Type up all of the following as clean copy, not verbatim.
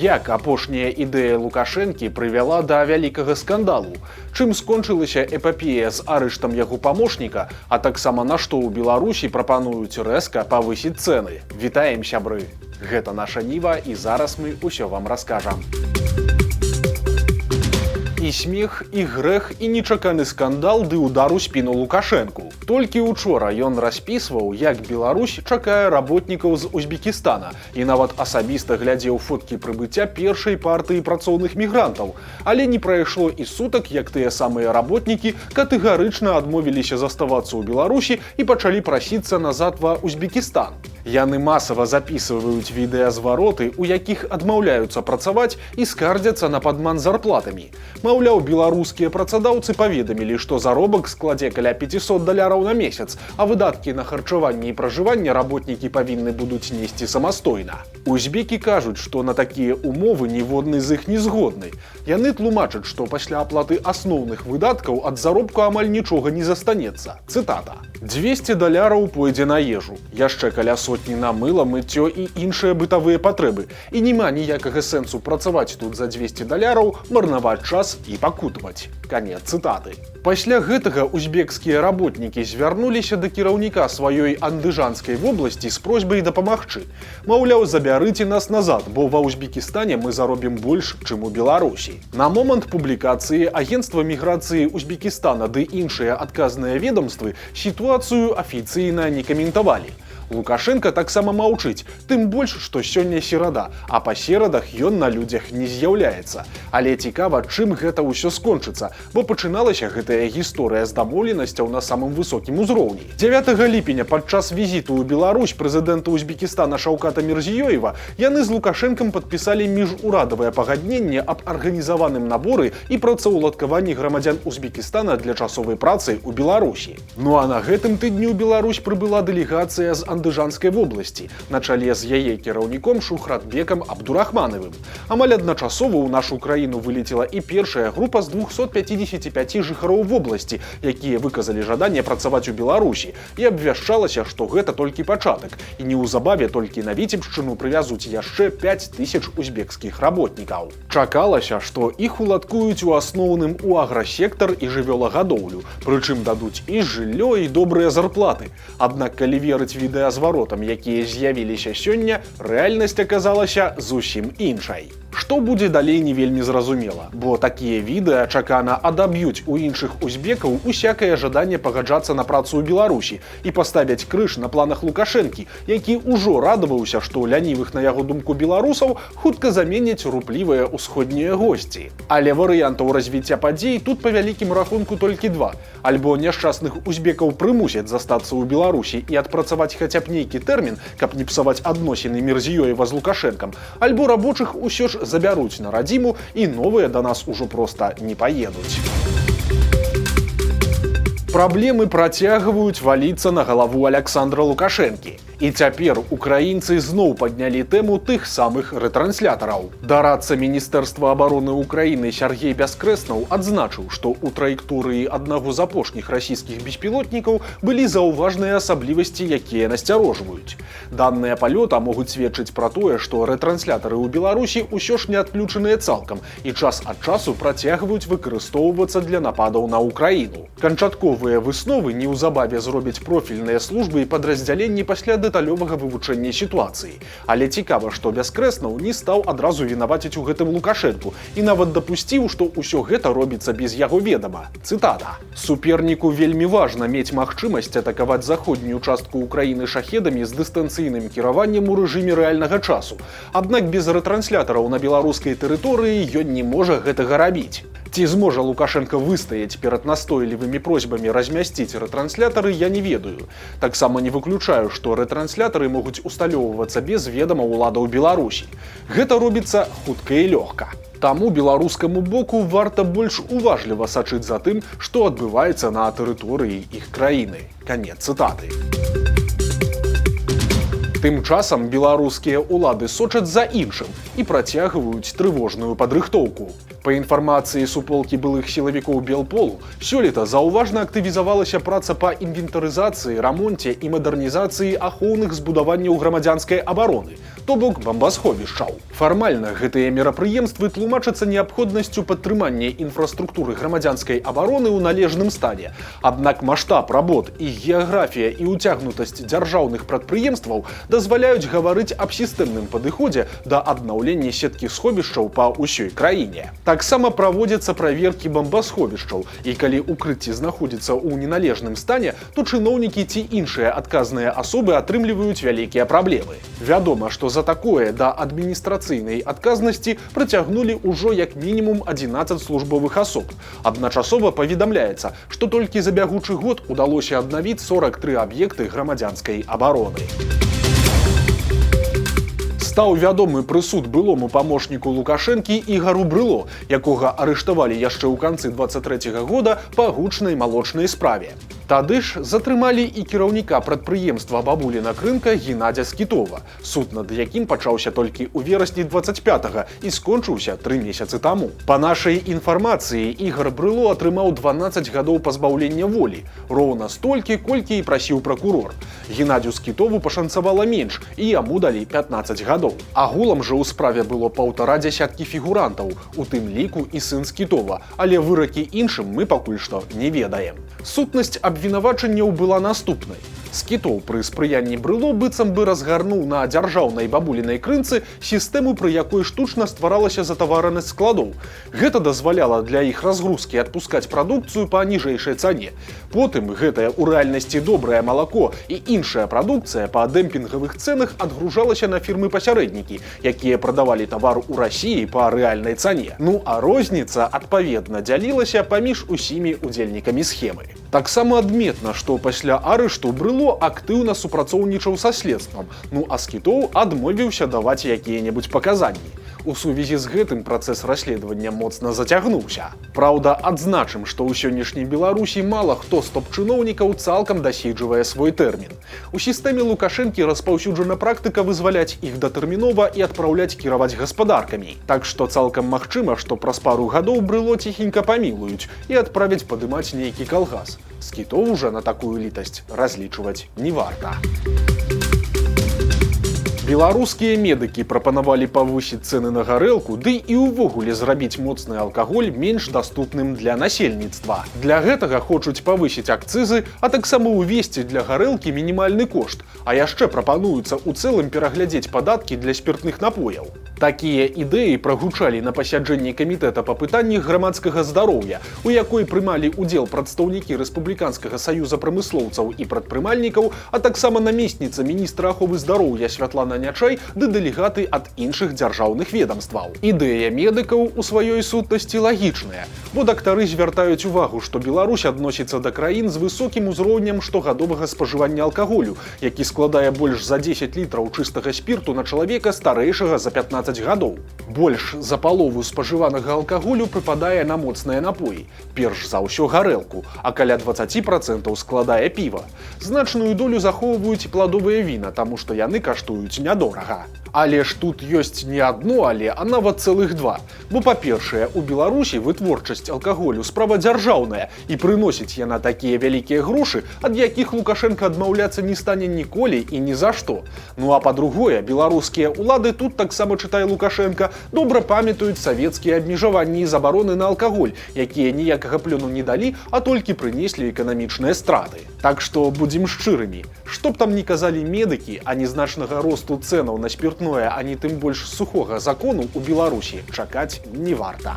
Як апошняя ідэя Лукашэнкі прывяла да вялікага скандалу? Чым скончылася эпапея з арыштам яго памочніка, а таксама на што ў Беларусі прапануюць рэзка павысіць цэны? Вітаем, сябры! Гэта наша Ніва, і зараз мы ўсё вам раскажам. І смех, і грэх, і нечаканы скандал ды удар у спіну Лукашэнку. Толькі учора ён распісваў, як Беларусь чакае работнікаў з Узбекістана і нават асабіста глядзеў фоткі прыбыцця першай партыі працоўных мігрантаў. Але не прайшло і сутак, як тыя самыя работнікі катэгарычна адмовіліся заставацца ў Беларусі і пачалі прасіцца назад ва Узбекістан. Яны масава запісваюць відэазвароты, у якіх адмаўляюцца працаваць і скардзяцца на падман зарплатамі. Маўляў, беларускія працадаўцы паведамілі, што заробак складзе каля $500 на месяц, а выдаткі на харчаванне і пражыванне работнікі павінны будуць несці самастойна. Узбекі кажуць, што на такія умовы ніводны з іх не згодны. Яны тлумачаць, што пасля аплаты асноўных выдаткаў ад заробку амаль нічога не застанецца. Цытата. $200 пойдзе на ежу, яшчэ каля сотні на мыла, мыццё і іншыя бытавыя патрэбы. І няма ніякага сэнсу працаваць тут за $200, марнаваць час і пакутаваць. Канец цытаты. Пасля гэтага узбекскія работнікі звярнуліся да кіраўніка сваёй андыжанскай вобласці з просьбай дапамагчы. Маўляў, забярыце нас назад, бо ва Узбекістане мы заробім больш, чым у Беларусі. На момант публікацыі Агентства міграцыі Узбекістана ды іншыя адказныя ведомствы сітуацыю афіцыйна не каментавалі. Лукашенко таксама маўчыць, тым больш, што сёння серада, а па серадах ён на людзях не з'яўляецца. Але цікава, чым гэта ўсё скончыцца, бо пачыналася гэтая гісторыя з дамоўленасцяў на самым высокім узроўні. 9 ліпеня падчас візіту ў Беларусь прэзідэнта Узбекістана Шаўката Мірзіёева яны з Лукашэнкам падпісалі міжурадавае пагадненне аб арганізаваным наборы і працаўладкаванні грамадзян Узбекістана для часовай працы ў Беларусі. Ну а на гэтым тыдні ў Беларусь прыбыла дэлегацыя з Андыжанскай вобласці, на чале з яе кіраўніком Шухратбекам Абдурахманавым. Амаль адначасова ў нашу краіну вылецела і першая група з 255 жыхароў вобласці, якія выказалі жаданне працаваць у Беларусі, і абвяшчалася, што гэта толькі пачатак, і неўзабаве толькі на Віцебшчыну прывязуць яшчэ 5000 узбекскіх работнікаў. Чакалася, што іх уладкуюць у асноўным у аграсектар і жывёлагадоўлю, прычым дадуць і жыллё, і добрыя зарплаты. Аднак, калі верыць відэазваротам, якія з'явіліся сёння, рэальнасць аказалася зусім іншай. Што будзе далей, не вельмі зразумела, бо такія відэа чакана адаб'юць у іншых узбекаў усякае жаданне пагаджацца на працу ў Беларусі і паставяць крыж на планах Лукашэнкі, які ўжо радаваўся, што лянівых, на яго думку, беларусаў хутка заменяць руплівыя ўсходнія госці. Але варыянтаў развіцця падзей тут па вялікім рахунку толькі два. Альбо няшчасных узбекаў прымусяць застацца ў Беларусі і адпрацаваць хаця б нейкі тэрмін, каб не псаваць адносіны Мірзіёева з Лукашэнкам, альбо рабочых усё ж забяруць на радзіму, і новыя да нас ужо проста не паедуць. Праблемы працягваюць валіцца на галаву Аляксандра Лукашэнкі. І цяпер украінцы зноў паднялі тэму тых самых рэтранслятораў. Дарадца Міністэрства абароны Украіны Сяргей Бяскрэснаў адзначыў, што ў траекторыі аднаго з апошніх расійскіх беспілотнікаў былі заўважныя асаблівасці, якія насцярожваюць. Даныя палёта могуць сведчыць пра тое, што рэтранслятары ў Беларусі ўсё ж не адключаныя цалкам і час ад часу працягваюць выкарыстоўвацца для нападаў на Украіну. Канчатковыя высновы неўзабаве зробяць профільныя службы і падраздзяленні пасля дэталёвага вывучэння сітуацыі. Але цікава, што Бяскрэснаў не стаў адразу вінаваціць у гэтым Лукашэнку і нават дапусціў, што ўсё гэта робіцца без яго ведама. Цытата. Суперніку вельмі важна мець магчымасць атакаваць заходнюю частку Украіны шахедамі з дыстанцыйным кіраваннем у рэжыме рэальнага часу. Аднак без рэтранслятораў на беларускай тэрыторыі ён не можа гэтага рабіць. Ці зможа Лукашенко выстаяць перад настойлівымі просьбамі размясціць рэтранслятары, я не ведаю. Таксама не выключаю, што рэтранслятары могуць усталёўвацца без ведама ўладаў Беларусі. Гэта робіцца хутка і лёгка. Таму беларускаму боку варта больш уважліва сачыць за тым, што адбываецца на тэрыторыі іх краіны. Канец цытаты. Тым часам беларускія ўлады сочаць за іншым і працягваюць трывожную падрыхтоўку. Па інфармацыі суполкі былых сілавікоў Белполу, сёлета заўважна актывізавалася праца па інвентарызацыі, рамонце і мадэрнізацыі ахоўных збудаванняў грамадзянскай абароны, то бок бомбасховішчаў. Фармальна гэтыя мерапрыемствы тлумачацца неабходнасцю падтрымання інфраструктуры грамадзянскай абароны ў належным стане. Аднак маштаб работ і геаграфія і ўцягнутасць дзяржаўных прадпрыемстваў дазваляюць гаварыць аб сістэмным падыходзе да аднаўлення сеткі сховішчаў па ўсёй краіне. Таксама праводзяцца праверкі бомбасховішчаў, і калі укрыцці знаходзіцца ў неналежным стане, то чыноўнікі ці іншыя адказныя асобы атрымліваюць вялікія праблемы. Вядома, што за такое да адміністрацыйнай адказнасці прыцягнулі ўжо як мінімум 11 службовых асоб. Адначасова паведамляецца, што толькі за бягучы год удалося аднавіць 43 аб'екты грамадзянскай абароны. Стаў вядомы прысуд былому памочніку Лукашэнкі Ігару Брыло, якога арыштавалі яшчэ ў канцы 23-го года па гучнай малочнай справе. Тады ж затрымалі і кіраўніка прадпрыемства бабуліна рынка Геннадзя Скітова, суд над якім пачаўся толькі ў верасні 25-го і скончыўся 3 месяцы таму. Па нашай інфармацыі, Ігар Брыло атрымаў 12 гадоў пазбаўлення волі, роўна столькі, колькі і прасіў пракурор. Геннадзю Скітову пашанцавала менш, і яму далі 15 гадоў. Агулам жа ў справе было 1,5 дзясяткі фігурантаў, у тым ліку і сын Скітова, але выракі іншым мы пакуль што не ведаем. Сутнасць абвінавачанняў была наступнай. Скітоў пры спрыянні Брыло быццам бы разгарнуў на дзяржаўнай бабулінай крынцы сістэму, пры якой штучна стваралася затаваранасць складоў. Гэта дазваляла для іх разгрузкі адпускаць прадукцыю па ніжэйшай цане. Потым гэтае ў рэальнасці добрае малако і іншая прадукцыя па дэмпінгавых цэнах адгружалася на фірмы-пасярэднікі, якія прадавалі тавар у Расіі па рэальнай цане. Ну а розніца, адпаведна, дзялілася паміж усімі удзельнікамі схемы. Таксама адметна, што пасля арышту Брыло актыўна супрацоўнічаў са следствам, ну а Скітоў адмовіўся даваць якія-небудзь паказанні. У сувязі з гэтым працэс расследавання моцна зацягнуўся. Праўда, адзначым, што ў сённяшняй Беларусі мала хто з топ-чыноўнікаў цалкам даседжвае свой тэрмін. У сістэме Лукашэнкі распаўсюджана практыка вызваляць іх датэрмінова і адпраўляць кіраваць гаспадаркамі. Так што цалкам магчыма, што праз пару гадоў Брыло ціхенька памілуюць і адправяць падымаць нейкі калгас. Скітоў жа на такую літасць разлічваць не варта. Беларускія медыкі прапанавалі павысіць цэны на гарэлку, ды і ўвогуле зрабіць моцны алкаголь менш даступным для насельніцтва. Для гэтага хочуць павысіць акцызы, а таксама ўвесці для гарэлкі мінімальны кошт, а яшчэ прапануецца ў цэлым пераглядзець падаткі для спіртных напояў. Такія ідэі прагучалі на пасяджэнні камітэта па пытаннях грамадскага здароўя, у якой прымалі ўдзел прадстаўнікі Рэспубліканскага саюза прамыслоўцаў і прадпрымальнікаў, а таксама намесніца міністра аховы здароўя Святлана Нячай ды дэлегаты ад іншых дзяржаўных ведамстваў. Ідэя медыкаў у сваёй сутнасці лагічная, бо дактары звяртаюць увагу, што Беларусь адносіцца да краін з высокім узроўнем штогадовага спажывання алкаголю, які складае больш за 10 літраў чыстага спірту на чалавека старэйшага за 15 гадоў. Больш за палову спажыванага алкаголю прыпадае на моцныя напоі, перш за ўсё гарэлку, а каля 20% складае піва. Значную долю захоўваюць пладовыя віна, таму што яны каштуюць нядорага. Але ж тут ёсць не адно але, а нават цэлых два. Бо, па-першае, у Беларусі вытворчасць алкаголю справа дзяржаўная, і прыносіць яна такія вялікія грошы, ад якіх Лукашенка адмаўляцца не стане ніколі і ні за што. Ну а па-другое, беларускія ўлады, тут таксама чытае Лукашенка, добра памятаюць савецкія абмежаванні і забароны на алкаголь, якія ніякага плёну не далі, а толькі прынеслі эканамічныя страты. Так што будзем шчырымі. Што б там ні казалі медыкі, а незначнага росту цэнаў на спіртное, а не тым больш сухога закону ў Беларусі чакаць не варта.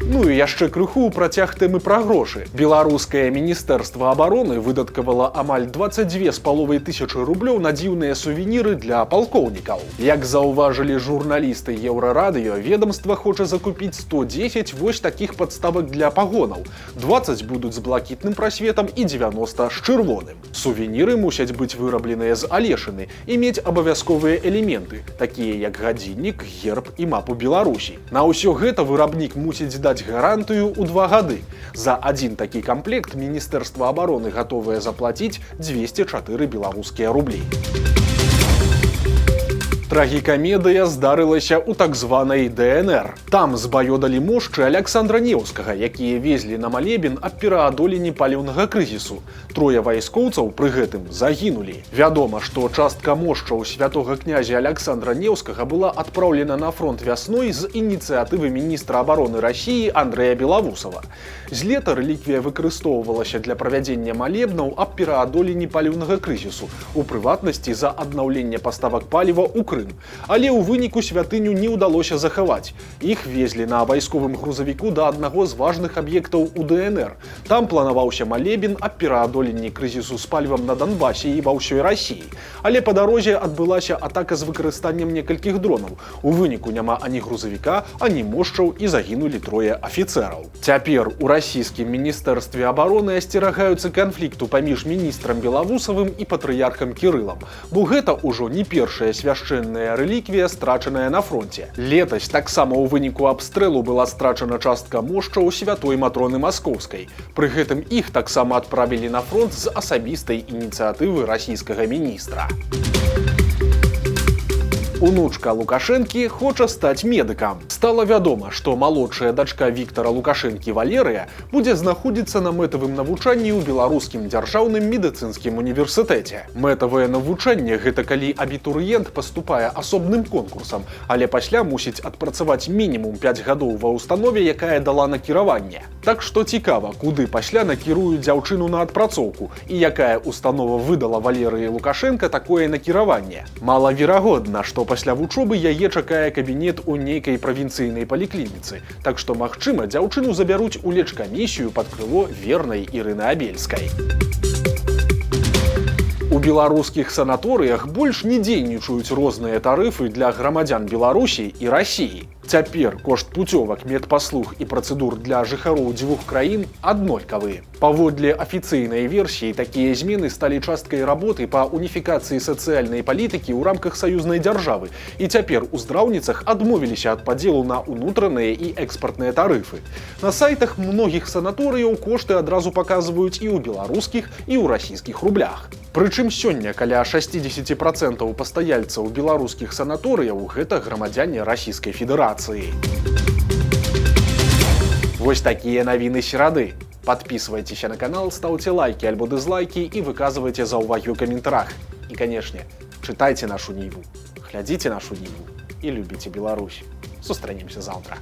Ну і яшчэ крыху ў працяг тэмы пра грошы. Беларускае міністэрства абароны выдаткавала амаль 22,5 тысячы рублёў на дзіўныя сувеніры для палкоўнікаў. Як заўважылі журналісты Еўрарадыё, ведамства хоча закупіць 110 вось такіх падставак для пагонаў. 20 будуць з блакітным прасветам і 90 з чырвоным. Сувеніры мусяць быць вырабленыя з алешыны і мець абавязковыя элементы, такія як гадзіннік, герб і мапу Беларусі. На ўсё гэта вырабнік мусіць даць гарантыю ў 2 гады. За адзін такі камплект Міністэрства абароны гатовае заплаціць 204 беларускія рублі. Трагікамедыя здарылася ў так званай ДНР. Там збаёдалі мошчы Аляксандра Неўскага, якія везлі на малебен аб пераадоленні паліўнага крызісу. Трое вайскоўцаў пры гэтым загінулі. Вядома, што частка мошчаў святога князя Аляксандра Неўскага была адпраўлена на фронт вясной з ініцыятывы міністра абароны Расіі Андрэя Белавусава. З лета рэліквія выкарыстоўвалася для правядзення малебнаў аб пераадоленні паліўнага крызісу, у прыватнасці за аднаўленне паставак паліва ў Крым. Але ў выніку святыню не ўдалося захаваць. Іх везлі на вайсковым грузавіку да аднаго з важных аб'ектаў у ДНР. Там планаваўся малебен аб пераадоленні крызісу з палівам на Донбасе і ва ўсёй Расіі. Але па дарозе адбылася атака з выкарыстаннем некалькіх дронаў. У выніку няма ані грузавіка, ані мошчаў і загінулі трое афіцэраў. Цяпер у расійскім міністэрстве абароны асцерагаюцца канфлікту паміж міністрам Белавусавым і патрыярхам Кірылам, бо гэта ўжо не першая свяшчэнная рэліквія, страчаная на фронте. Летась таксама ў выніку абстрэлу была страчана частка мошчаў святой Матроны Маскоўскай. Пры гэтым іх таксама адправілі на фронт з асабістай ініцыятывы расійскага міністра. Унучка Лукашэнкі хоча стаць медыкам. Стала вядома, што малодшая дачка Віктара Лукашэнкі Валерыя будзе знаходзіцца на мэтавым навучанні ў беларускім дзяржаўным медыцынскім універсітэце. Мэтавае навучанне гэта калі абітурыент паступае асобным конкурсам, але пасля мусіць адпрацаваць мінімум 5 гадоў ва ўстанове, якая дала накіраванне. Так што цікава, куды пасля накіруюць дзяўчыну на адпрацоўку і якая установа выдала Валерыі Лукашенка такое накіраванне. Малаверагодна, што пасля вучобы яе чакае кабінет у нейкай правінцыйнай паліклініцы, так што, магчыма, дзяўчыну забяруць у лечкамісію пад крыло вернай Ірыны Абельскай. У беларускіх санаторыях больш не дзейнічаюць розныя тарыфы для грамадзян Беларусі і Расіі. Цяпер кошт пуцёвак, медпаслуг і працэдур для жыхароў дзвюх краін аднолькавыя. Паводле афіцыйнай версіі, такія змены сталі часткай работы па уніфікацыі сацыяльнай палітыкі ў рамках саюзнай дзяржавы, і цяпер у здраўніцах адмовіліся ад падзелу на ўнутраныя і экспартныя тарыфы. На сайтах многіх санаторыяў кошты адразу паказваюць і ў беларускіх, і ў расійскіх рублях. Прычым сёння каля 60% пастаяльцаў беларускіх санаторыяў гэта грамадзяне Расійскай Федэрацыі. Вось такія навіны серады. Подписывайтесь на канал, ставьте лайки альбо дизлайки и выказывайте заўвагі ў каментарах. И, конечно, читайте нашу Ниву, глядите нашу Ниву и любите Беларусь. Сустрэнемся завтра.